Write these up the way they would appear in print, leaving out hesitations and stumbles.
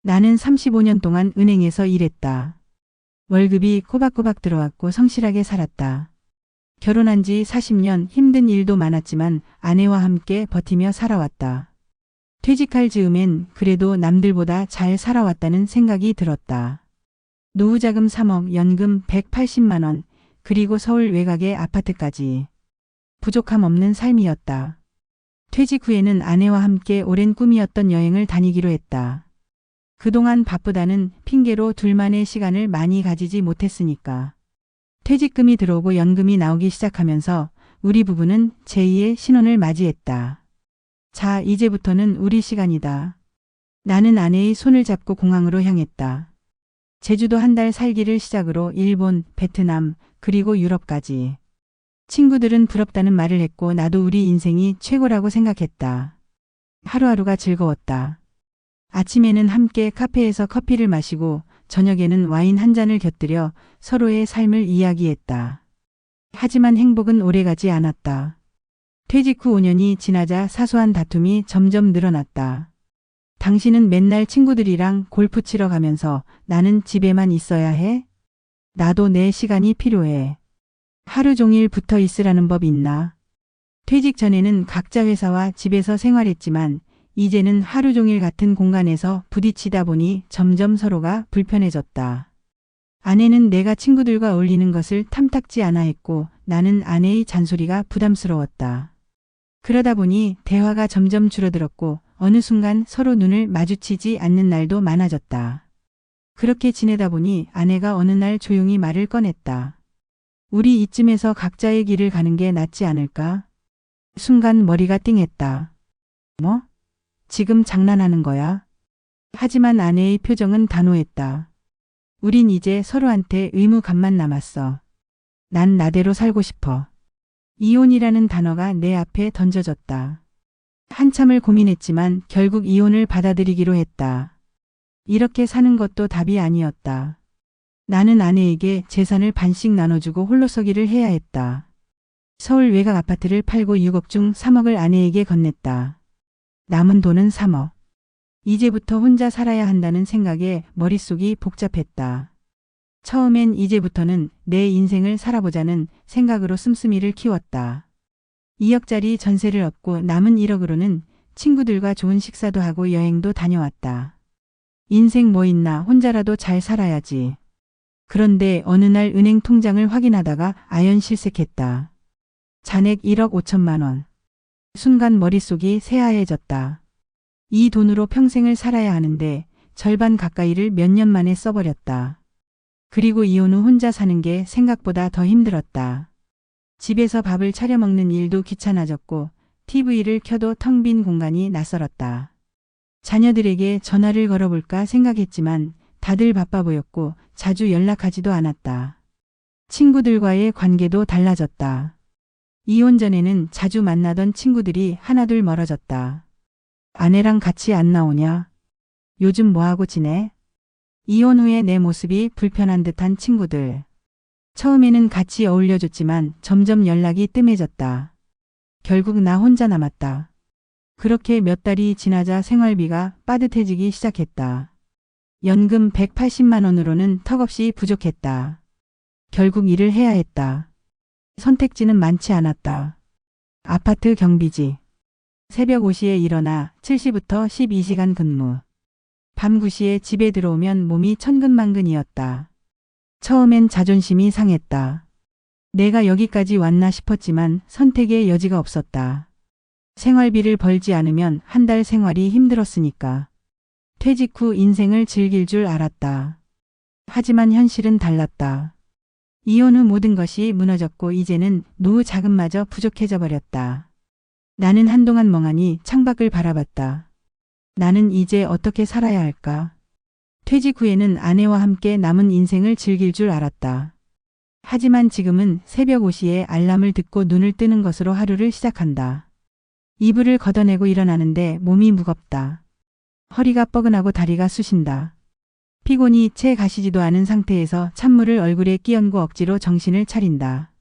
나는 35년 동안 은행에서 일했다. 월급이 꼬박꼬박 들어왔고 성실하게 살았다. 결혼한 지 40년 힘든 일도 많았지만 아내와 함께 버티며 살아왔다. 퇴직할 즈음엔 그래도 남들보다 잘 살아왔다는 생각이 들었다. 노후자금 3억, 연금 180만 원, 그리고 서울 외곽의 아파트까지. 부족함 없는 삶이었다. 퇴직 후에는 아내와 함께 오랜 꿈이었던 여행을 다니기로 했다. 그동안 바쁘다는 핑계로 둘만의 시간을 많이 가지지 못했으니까. 퇴직금이 들어오고 연금이 나오기 시작하면서 우리 부부는 제2의 신혼을 맞이했다. 자, 이제부터는 우리 시간이다. 나는 아내의 손을 잡고 공항으로 향했다. 제주도 한 달 살기를 시작으로 일본, 베트남, 그리고 유럽까지. 친구들은 부럽다는 말을 했고 나도 우리 인생이 최고라고 생각했다. 하루하루가 즐거웠다. 아침에는 함께 카페에서 커피를 마시고 저녁에는 와인 한 잔을 곁들여 서로의 삶을 이야기했다. 하지만 행복은 오래가지 않았다. 퇴직 후 5년이 지나자 사소한 다툼이 점점 늘어났다. 당신은 맨날 친구들이랑 골프 치러 가면서 나는 집에만 있어야 해? 나도 내 시간이 필요해. 하루 종일 붙어 있으라는 법 있나? 퇴직 전에는 각자 회사와 집에서 생활했지만 이제는 하루 종일 같은 공간에서 부딪히다 보니 점점 서로가 불편해졌다. 아내는 내가 친구들과 어울리는 것을 탐탁지 않아 했고 나는 아내의 잔소리가 부담스러웠다. 그러다 보니 대화가 점점 줄어들었고 어느 순간 서로 눈을 마주치지 않는 날도 많아졌다. 그렇게 지내다 보니 아내가 어느 날 조용히 말을 꺼냈다. 우리 이쯤에서 각자의 길을 가는 게 낫지 않을까? 순간 머리가 띵했다. 뭐? 지금 장난하는 거야? 하지만 아내의 표정은 단호했다. 우린 이제 서로한테 의무감만 남았어. 난 나대로 살고 싶어. 이혼이라는 단어가 내 앞에 던져졌다. 한참을 고민했지만 결국 이혼을 받아들이기로 했다. 이렇게 사는 것도 답이 아니었다. 나는 아내에게 재산을 반씩 나눠주고 홀로서기를 해야 했다. 서울 외곽 아파트를 팔고 6억 중 3억을 아내에게 건넸다. 남은 돈은 3억. 이제부터 혼자 살아야 한다는 생각에 머릿속이 복잡했다. 처음엔 이제부터는 내 인생을 살아보자는 생각으로 씀씀이를 키웠다. 2억짜리 전세를 얻고 남은 1억으로는 친구들과 좋은 식사도 하고 여행도 다녀왔다. 인생 뭐 있나 혼자라도 잘 살아야지. 그런데 어느 날 은행 통장을 확인하다가 아연실색했다. 잔액 1억 5천만 원. 순간 머릿속이 새하얘졌다. 이 돈으로 평생을 살아야 하는데 절반 가까이를 몇 년 만에 써버렸다. 그리고 이혼 후 혼자 사는 게 생각보다 더 힘들었다. 집에서 밥을 차려 먹는 일도 귀찮아졌고 TV를 켜도 텅 빈 공간이 낯설었다. 자녀들에게 전화를 걸어볼까 생각했지만 다들 바빠 보였고 자주 연락하지도 않았다. 친구들과의 관계도 달라졌다. 이혼 전에는 자주 만나던 친구들이 하나둘 멀어졌다. 아내랑 같이 안 나오냐? 요즘 뭐하고 지내? 이혼 후에 내 모습이 불편한 듯한 친구들. 처음에는 같이 어울려줬지만 점점 연락이 뜸해졌다. 결국 나 혼자 남았다. 그렇게 몇 달이 지나자 생활비가 빠듯해지기 시작했다. 연금 180만 원으로는 턱없이 부족했다. 결국 일을 해야 했다. 선택지는 많지 않았다. 아파트 경비지. 새벽 5시에 일어나 7시부터 12시간 근무. 밤 9시에 집에 들어오면 몸이 천근만근이었다. 처음엔 자존심이 상했다. 내가 여기까지 왔나 싶었지만 선택의 여지가 없었다. 생활비를 벌지 않으면 한 달 생활이 힘들었으니까. 퇴직 후 인생을 즐길 줄 알았다. 하지만 현실은 달랐다. 이혼 후 모든 것이 무너졌고 이제는 노후 자금마저 부족해져 버렸다. 나는 한동안 멍하니 창밖을 바라봤다. 나는 이제 어떻게 살아야 할까? 퇴직 후에는 아내와 함께 남은 인생을 즐길 줄 알았다. 하지만 지금은 새벽 5시에 알람을 듣고 눈을 뜨는 것으로 하루를 시작한다. 이불을 걷어내고 일어나는데 몸이 무겁다. 허리가 뻐근하고 다리가 쑤신다. 피곤이 채 가시지도 않은 상태에서 찬물을 얼굴에 끼얹고 억지로 정신을 차린다.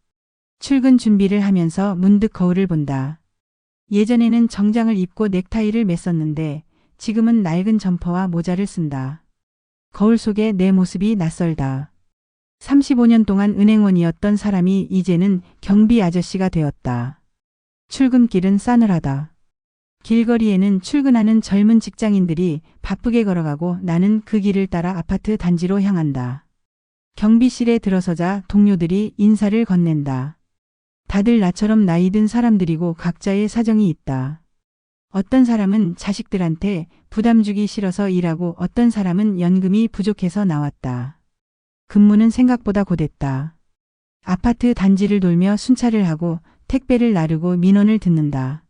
출근 준비를 하면서 문득 거울을 본다. 예전에는 정장을 입고 넥타이를 맸었는데 지금은 낡은 점퍼와 모자를 쓴다. 거울 속에 내 모습이 낯설다. 35년 동안 은행원이었던 사람이 이제는 경비 아저씨가 되었다. 출근길은 싸늘하다. 길거리에는 출근하는 젊은 직장인들이 바쁘게 걸어가고 나는 그 길을 따라 아파트 단지로 향한다. 경비실에 들어서자 동료들이 인사를 건넨다. 다들 나처럼 나이 든 사람들이고 각자의 사정이 있다. 어떤 사람은 자식들한테 부담 주기 싫어서 일하고 어떤 사람은 연금이 부족해서 나왔다. 근무는 생각보다 고됐다. 아파트 단지를 돌며 순찰을 하고 택배를 나르고 민원을 듣는다.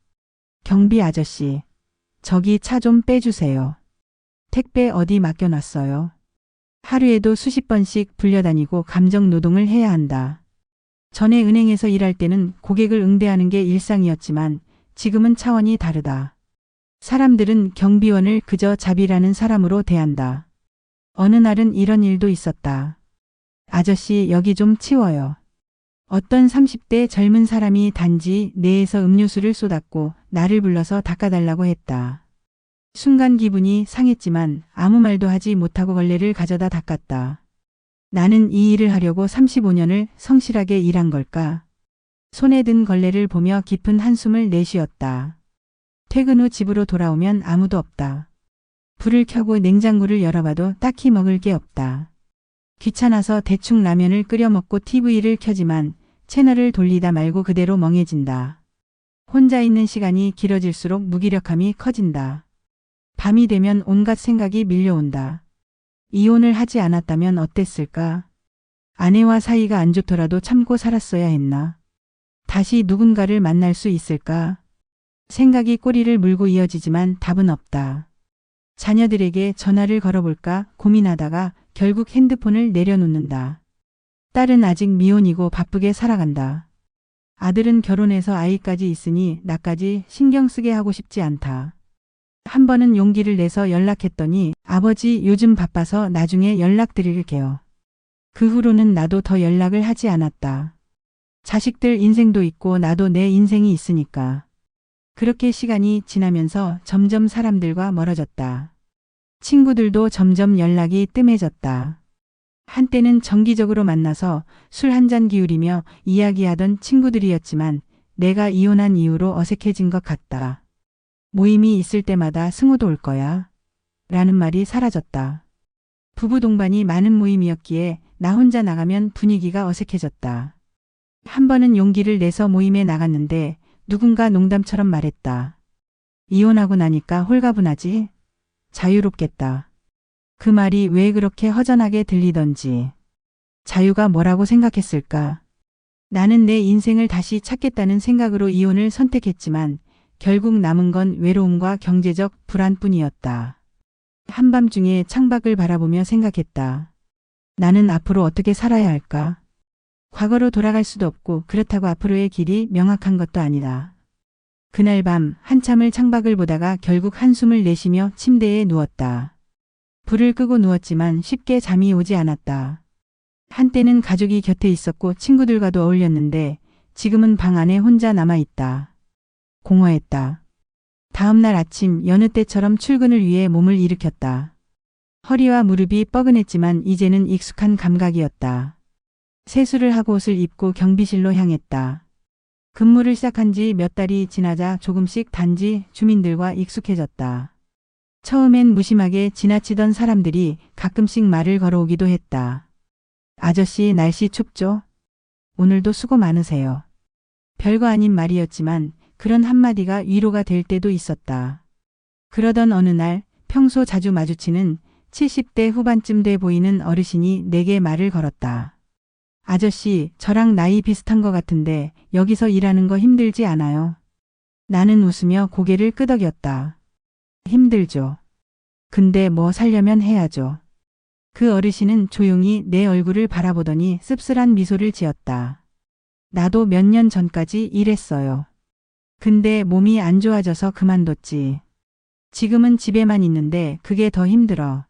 경비 아저씨, 저기 차 좀 빼주세요. 택배 어디 맡겨놨어요? 하루에도 수십 번씩 불려다니고 감정 노동을 해야 한다. 전에 은행에서 일할 때는 고객을 응대하는 게 일상이었지만 지금은 차원이 다르다. 사람들은 경비원을 그저 잡이라는 사람으로 대한다. 어느 날은 이런 일도 있었다. 아저씨 여기 좀 치워요. 어떤 30대 젊은 사람이 단지 내에서 음료수를 쏟았고 나를 불러서 닦아달라고 했다. 순간 기분이 상했지만 아무 말도 하지 못하고 걸레를 가져다 닦았다. 나는 이 일을 하려고 35년을 성실하게 일한 걸까? 손에 든 걸레를 보며 깊은 한숨을 내쉬었다. 퇴근 후 집으로 돌아오면 아무도 없다. 불을 켜고 냉장고를 열어봐도 딱히 먹을 게 없다. 귀찮아서 대충 라면을 끓여 먹고 TV를 켜지만 채널을 돌리다 말고 그대로 멍해진다. 혼자 있는 시간이 길어질수록 무기력함이 커진다. 밤이 되면 온갖 생각이 밀려온다. 이혼을 하지 않았다면 어땠을까? 아내와 사이가 안 좋더라도 참고 살았어야 했나? 다시 누군가를 만날 수 있을까? 생각이 꼬리를 물고 이어지지만 답은 없다. 자녀들에게 전화를 걸어볼까 고민하다가 결국 핸드폰을 내려놓는다. 딸은 아직 미혼이고 바쁘게 살아간다. 아들은 결혼해서 아이까지 있으니 나까지 신경 쓰게 하고 싶지 않다. 한 번은 용기를 내서 연락했더니 아버지 요즘 바빠서 나중에 연락드릴게요. 그 후로는 나도 더 연락을 하지 않았다. 자식들 인생도 있고 나도 내 인생이 있으니까. 그렇게 시간이 지나면서 점점 사람들과 멀어졌다. 친구들도 점점 연락이 뜸해졌다. 한때는 정기적으로 만나서 술 한 잔 기울이며 이야기하던 친구들이었지만 내가 이혼한 이후로 어색해진 것 같다. 모임이 있을 때마다 승우도 올 거야. 라는 말이 사라졌다. 부부 동반이 많은 모임이었기에 나 혼자 나가면 분위기가 어색해졌다. 한 번은 용기를 내서 모임에 나갔는데 누군가 농담처럼 말했다. 이혼하고 나니까 홀가분하지? 자유롭겠다. 그 말이 왜 그렇게 허전하게 들리던지. 자유가 뭐라고 생각했을까? 나는 내 인생을 다시 찾겠다는 생각으로 이혼을 선택했지만 결국 남은 건 외로움과 경제적 불안뿐이었다. 한밤중에 창밖을 바라보며 생각했다. 나는 앞으로 어떻게 살아야 할까? 과거로 돌아갈 수도 없고 그렇다고 앞으로의 길이 명확한 것도 아니다. 그날 밤 한참을 창밖을 보다가 결국 한숨을 내쉬며 침대에 누웠다. 불을 끄고 누웠지만 쉽게 잠이 오지 않았다. 한때는 가족이 곁에 있었고 친구들과도 어울렸는데 지금은 방 안에 혼자 남아있다. 공허했다. 다음날 아침 여느 때처럼 출근을 위해 몸을 일으켰다. 허리와 무릎이 뻐근했지만 이제는 익숙한 감각이었다. 세수를 하고 옷을 입고 경비실로 향했다. 근무를 시작한 지 몇 달이 지나자 조금씩 단지 주민들과 익숙해졌다. 처음엔 무심하게 지나치던 사람들이 가끔씩 말을 걸어오기도 했다. 아저씨 날씨 춥죠? 오늘도 수고 많으세요. 별거 아닌 말이었지만 그런 한마디가 위로가 될 때도 있었다. 그러던 어느 날 평소 자주 마주치는 70대 후반쯤 돼 보이는 어르신이 내게 말을 걸었다. 아저씨, 저랑 나이 비슷한 것 같은데 여기서 일하는 거 힘들지 않아요? 나는 웃으며 고개를 끄덕였다. 힘들죠. 근데 뭐 살려면 해야죠. 그 어르신은 조용히 내 얼굴을 바라보더니 씁쓸한 미소를 지었다. 나도 몇 년 전까지 일했어요. 근데 몸이 안 좋아져서 그만뒀지. 지금은 집에만 있는데 그게 더 힘들어.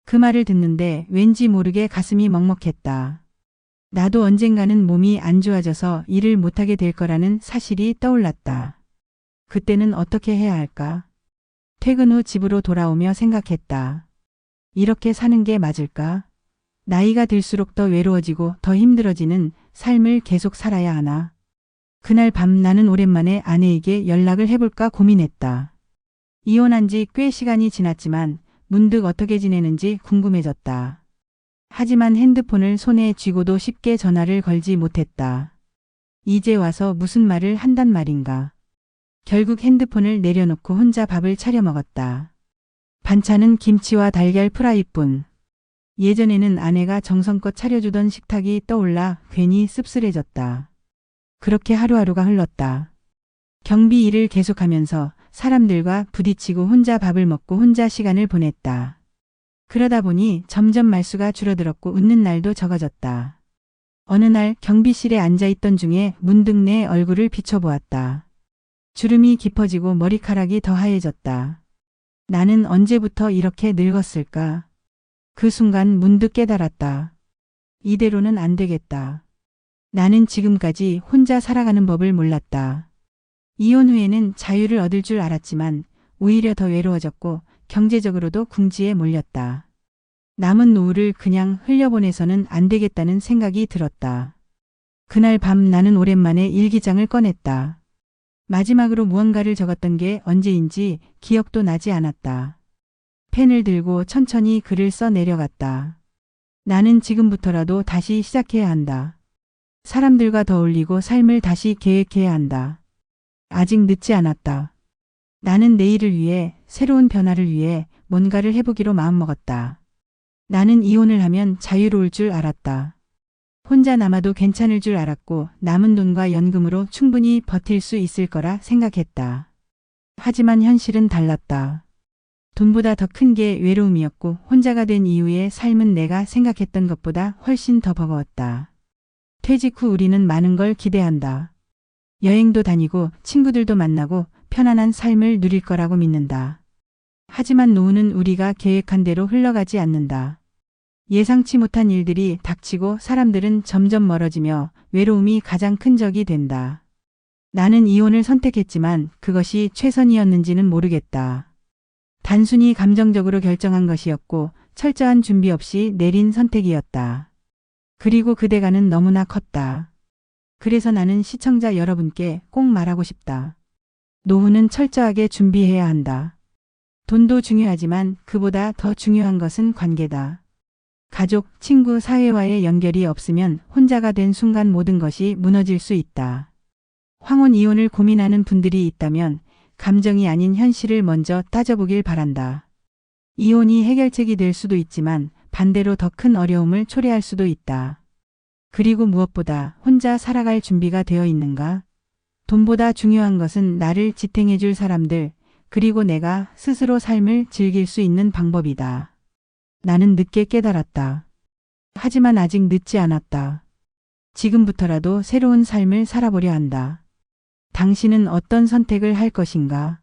그 말을 듣는데 왠지 모르게 가슴이 먹먹했다. 나도 언젠가는 몸이 안 좋아져서 일을 못하게 될 거라는 사실이 떠올랐다. 그때는 어떻게 해야 할까? 퇴근 후 집으로 돌아오며 생각했다. 이렇게 사는 게 맞을까? 나이가 들수록 더 외로워지고 더 힘들어지는 삶을 계속 살아야 하나? 그날 밤 나는 오랜만에 아내에게 연락을 해볼까 고민했다. 이혼한 지 꽤 시간이 지났지만 문득 어떻게 지내는지 궁금해졌다. 하지만 핸드폰을 손에 쥐고도 쉽게 전화를 걸지 못했다. 이제 와서 무슨 말을 한단 말인가. 결국 핸드폰을 내려놓고 혼자 밥을 차려 먹었다. 반찬은 김치와 달걀 프라이뿐. 예전에는 아내가 정성껏 차려주던 식탁이 떠올라 괜히 씁쓸해졌다. 그렇게 하루하루가 흘렀다. 경비 일을 계속하면서 사람들과 부딪히고 혼자 밥을 먹고 혼자 시간을 보냈다. 그러다 보니 점점 말수가 줄어들었고 웃는 날도 적어졌다. 어느 날 경비실에 앉아있던 중에 문득 내 얼굴을 비춰보았다. 주름이 깊어지고 머리카락이 더 하얘졌다. 나는 언제부터 이렇게 늙었을까? 그 순간 문득 깨달았다. 이대로는 안 되겠다. 나는 지금까지 혼자 살아가는 법을 몰랐다. 이혼 후에는 자유를 얻을 줄 알았지만 오히려 더 외로워졌고 경제적으로도 궁지에 몰렸다. 남은 노후를 그냥 흘려보내서는 안 되겠다는 생각이 들었다. 그날 밤 나는 오랜만에 일기장을 꺼냈다. 마지막으로 무언가를 적었던 게 언제인지 기억도 나지 않았다. 펜을 들고 천천히 글을 써 내려갔다. 나는 지금부터라도 다시 시작해야 한다. 사람들과 더 어울리고 삶을 다시 계획해야 한다. 아직 늦지 않았다. 나는 내일을 위해, 새로운 변화를 위해 뭔가를 해보기로 마음먹었다. 나는 이혼을 하면 자유로울 줄 알았다. 혼자 남아도 괜찮을 줄 알았고 남은 돈과 연금으로 충분히 버틸 수 있을 거라 생각했다. 하지만 현실은 달랐다. 돈보다 더 큰 게 외로움이었고 혼자가 된 이후의 삶은 내가 생각했던 것보다 훨씬 더 버거웠다. 퇴직 후 우리는 많은 걸 기대한다. 여행도 다니고 친구들도 만나고 편안한 삶을 누릴 거라고 믿는다. 하지만 노후는 우리가 계획한 대로 흘러가지 않는다. 예상치 못한 일들이 닥치고 사람들은 점점 멀어지며 외로움이 가장 큰 적이 된다. 나는 이혼을 선택했지만 그것이 최선이었는지는 모르겠다. 단순히 감정적으로 결정한 것이었고 철저한 준비 없이 내린 선택이었다. 그리고 그 대가는 너무나 컸다. 그래서 나는 시청자 여러분께 꼭 말하고 싶다. 노후는 철저하게 준비해야 한다. 돈도 중요하지만 그보다 더 중요한 것은 관계다. 가족, 친구, 사회와의 연결이 없으면 혼자가 된 순간 모든 것이 무너질 수 있다. 황혼 이혼을 고민하는 분들이 있다면 감정이 아닌 현실을 먼저 따져보길 바란다. 이혼이 해결책이 될 수도 있지만 반대로 더 큰 어려움을 초래할 수도 있다. 그리고 무엇보다 혼자 살아갈 준비가 되어 있는가? 돈보다 중요한 것은 나를 지탱해줄 사람들, 그리고 내가 스스로 삶을 즐길 수 있는 방법이다. 나는 늦게 깨달았다. 하지만 아직 늦지 않았다. 지금부터라도 새로운 삶을 살아보려 한다. 당신은 어떤 선택을 할 것인가?